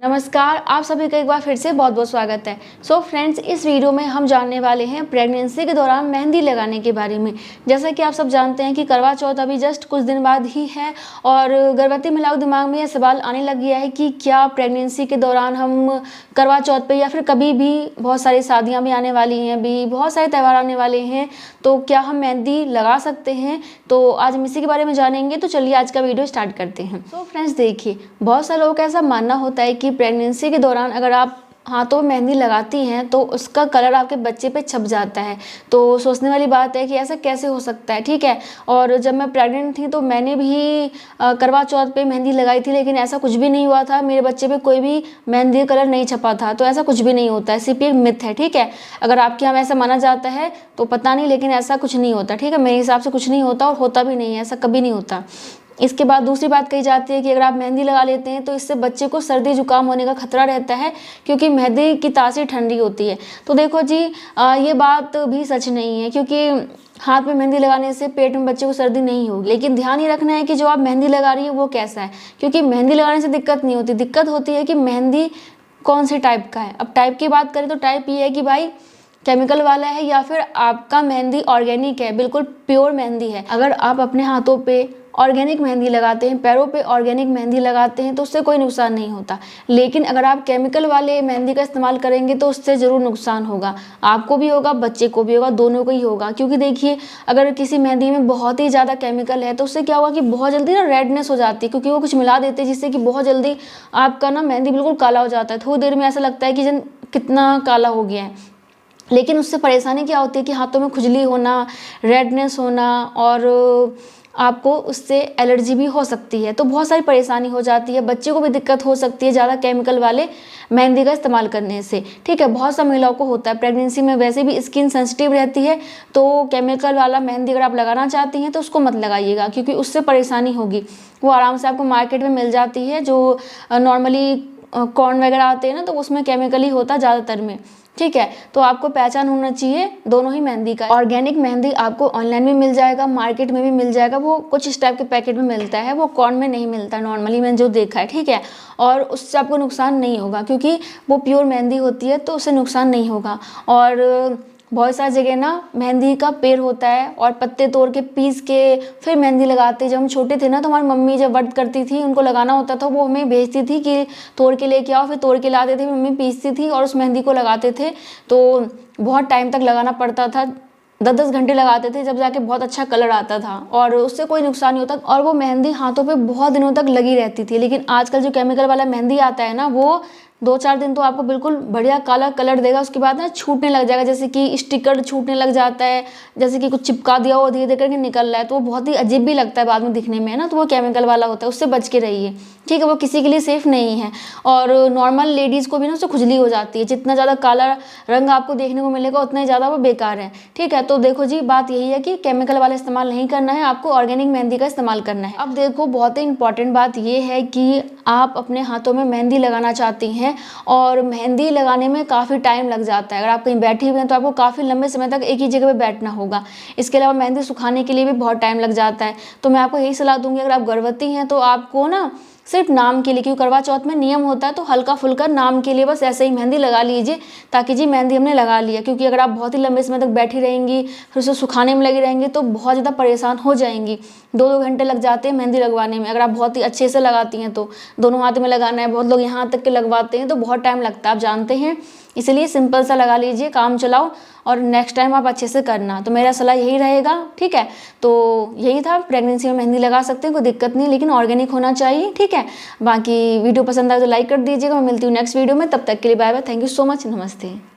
नमस्कार, आप सभी का एक बार फिर से बहुत बहुत स्वागत है। सो फ्रेंड्स, इस वीडियो में हम जानने वाले हैं प्रेगनेंसी के दौरान मेहंदी लगाने के बारे में। जैसा कि आप सब जानते हैं कि करवा चौथ अभी जस्ट कुछ दिन बाद ही है और गर्भवती महिलाओं के दिमाग में यह सवाल आने लग गया है कि क्या प्रेगनेंसी के दौरान हम करवा चौथ पे या फिर कभी भी, बहुत सारी शादियाँ भी आने वाली हैं, अभी बहुत सारे त्यौहार आने वाले हैं, तो क्या हम मेहंदी लगा सकते हैं? तो आज हम इसी के बारे में जानेंगे। तो चलिए आज का वीडियो स्टार्ट करते हैं। सो फ्रेंड्स, देखिए, बहुत सारे लोगों का ऐसा मानना होता है कि प्रेगनेंसी के दौरान अगर आप हाथों में मेहंदी लगाती हैं तो उसका कलर आपके बच्चे पे छप जाता है। तो सोचने वाली बात है कि ऐसा कैसे हो सकता है, ठीक है। और जब मैं प्रेग्नेंट थी तो मैंने भी करवा चौथ पे मेहंदी लगाई थी, लेकिन ऐसा कुछ भी नहीं हुआ था। मेरे बच्चे पे कोई भी मेहंदी कलर नहीं छपा था। तो ऐसा कुछ भी नहीं होता है, सिर्फ एक मिथ है, ठीक है। अगर आपके यहाँ ऐसा माना जाता है तो पता नहीं, लेकिन ऐसा कुछ नहीं होता, ठीक है। मेरे हिसाब से कुछ नहीं होता और होता भी नहीं है, ऐसा कभी नहीं होता। इसके बाद दूसरी बात कही जाती है कि अगर आप मेहंदी लगा लेते हैं तो इससे बच्चे को सर्दी जुकाम होने का खतरा रहता है, क्योंकि मेहंदी की तासीर ठंडी होती है। तो देखो जी, ये बात भी सच नहीं है, क्योंकि हाथ में मेहंदी लगाने से पेट में बच्चे को सर्दी नहीं होगी। लेकिन ध्यान ये रखना है कि जो आप मेहंदी लगा रही है वो कैसा है, क्योंकि मेहंदी लगाने से दिक्कत नहीं होती। दिक्कत होती है कि मेहंदी कौन से टाइप का है। अब टाइप की बात करें तो टाइप ये है कि भाई केमिकल वाला है या फिर आपका मेहंदी ऑर्गेनिक है, बिल्कुल प्योर मेहंदी है। अगर आप अपने हाथों पे ऑर्गेनिक मेहंदी लगाते हैं, पैरों पे ऑर्गेनिक मेहंदी लगाते हैं तो उससे कोई नुकसान नहीं होता। लेकिन अगर आप केमिकल वाले मेहंदी का इस्तेमाल करेंगे तो उससे ज़रूर नुकसान होगा, आपको भी होगा, बच्चे को भी होगा, दोनों को ही होगा। क्योंकि देखिए, अगर किसी मेहंदी में बहुत ही ज़्यादा केमिकल है तो उससे क्या होगा कि बहुत जल्दी ना रेडनेस हो जाती है, क्योंकि वो कुछ मिला देते हैं जिससे कि बहुत जल्दी आपका ना मेहंदी बिल्कुल काला हो जाता है। थोड़ी देर में ऐसा लगता है कि जन कितना काला हो गया है। लेकिन उससे परेशानी क्या होती है कि हाथों में खुजली होना, रेडनेस होना, और आपको उससे एलर्जी भी हो सकती है। तो बहुत सारी परेशानी हो जाती है, बच्चे को भी दिक्कत हो सकती है ज़्यादा केमिकल वाले मेहंदी का इस्तेमाल करने से, ठीक है। बहुत सा महिलाओं को होता है, प्रेगनेंसी में वैसे भी स्किन सेंसिटिव रहती है, तो केमिकल वाला मेहंदी अगर आप लगाना चाहती हैं तो उसको मत लगाइएगा, क्योंकि उससे परेशानी होगी। वो आराम से आपको मार्केट में मिल जाती है, जो नॉर्मली कॉर्न वगैरह आते हैं ना, तो उसमें केमिकल ही होता है ज़्यादातर में, ठीक है। तो आपको पहचान होना चाहिए दोनों ही मेहंदी का। ऑर्गेनिक मेहंदी आपको ऑनलाइन भी मिल जाएगा, मार्केट में भी मिल जाएगा। वो कुछ इस टाइप के पैकेट में मिलता है, वो कॉर्न में नहीं मिलता नॉर्मली, मैंने जो देखा है, ठीक है। और उससे आपको नुकसान नहीं होगा, क्योंकि वो प्योर मेहंदी होती है, तो उससे नुकसान नहीं होगा। और बहुत सारी जगह ना मेहंदी का पेड़ होता है और पत्ते तोड़ के पीस के फिर मेहंदी लगाते। जब हम छोटे थे ना तो हमारी मम्मी जब व्रत करती थी, उनको लगाना होता था, वो हमें भेजती थी कि तोड़ के लेके आओ, फिर तोड़ के लाते थे, मम्मी पीसती थी और उस मेहंदी को लगाते थे। तो बहुत टाइम तक लगाना पड़ता था, 10-10 घंटे लगाते थे, जब जाके बहुत अच्छा कलर आता था और उससे कोई नुकसान नहीं होता, और वो मेहंदी हाथों पे बहुत दिनों तक लगी रहती थी। लेकिन आजकल जो केमिकल वाला मेहंदी आता है ना, वो 2-4 दिन तो आपको बिल्कुल बढ़िया काला कलर देगा, उसके बाद ना छूटने लग जाएगा, जैसे कि स्टिकर छूटने लग जाता है, जैसे कि कुछ चिपका दिया हो, धीरे धीरे करके निकल रहा है। तो वो बहुत ही अजीब भी लगता है बाद में दिखने में, है ना। तो वो केमिकल वाला होता है, उससे बच के रहिए, ठीक है। वो किसी के लिए सेफ़ नहीं है, और नॉर्मल लेडीज़ को भी ना उससे खुजली हो जाती है। जितना ज़्यादा काला रंग आपको देखने को मिलेगा उतना ही ज़्यादा वो बेकार है, ठीक है। तो देखो जी, बात यही है कि केमिकल वाला इस्तेमाल नहीं करना है, आपको ऑर्गेनिक मेहंदी का इस्तेमाल करना है। अब देखो, बहुत ही इंपॉर्टेंट बात ये है कि आप अपने हाथों में मेहंदी लगाना चाहती हैं और मेहंदी लगाने में काफ़ी टाइम लग जाता है। अगर आप कहीं बैठी हुई हैं तो आपको काफ़ी लंबे समय तक एक ही जगह पे बैठना होगा। इसके अलावा मेहंदी सुखाने के लिए भी बहुत टाइम लग जाता है। तो मैं आपको यही सलाह दूंगी, अगर आप गर्भवती हैं तो आपको ना सिर्फ नाम के लिए, क्योंकि करवा चौथ में नियम होता है, तो हल्का फुल्का नाम के लिए बस ऐसे ही मेहंदी लगा लीजिए, ताकि जी मेहंदी हमने लगा लिया। क्योंकि अगर आप बहुत ही लंबे समय तक बैठी रहेंगी, फिर उसे सुखाने में लगी रहेंगी, तो बहुत ज़्यादा परेशान हो जाएंगी। 2-2 घंटे लग जाते हैं मेहंदी लगवाने में। अगर आप बहुत ही अच्छे से लगाती हैं तो दोनों हाथ में लगाना है, बहुत लोग यहाँ तक के लगवाते हैं तो बहुत टाइम लगता है, आप जानते हैं। इसलिए सिंपल सा लगा लीजिए, काम चलाओ, और नेक्स्ट टाइम आप अच्छे से करना। तो मेरा सलाह यही रहेगा, ठीक है। तो यही था, प्रेगनेंसी में मेहंदी लगा सकते हैं, कोई दिक्कत नहीं, लेकिन ऑर्गेनिक होना चाहिए, ठीक है। बाकी वीडियो पसंद आए तो लाइक कर दीजिएगा। मैं मिलती हूँ नेक्स्ट वीडियो में, तब तक के लिए bye bye, thank you so much, नमस्ते।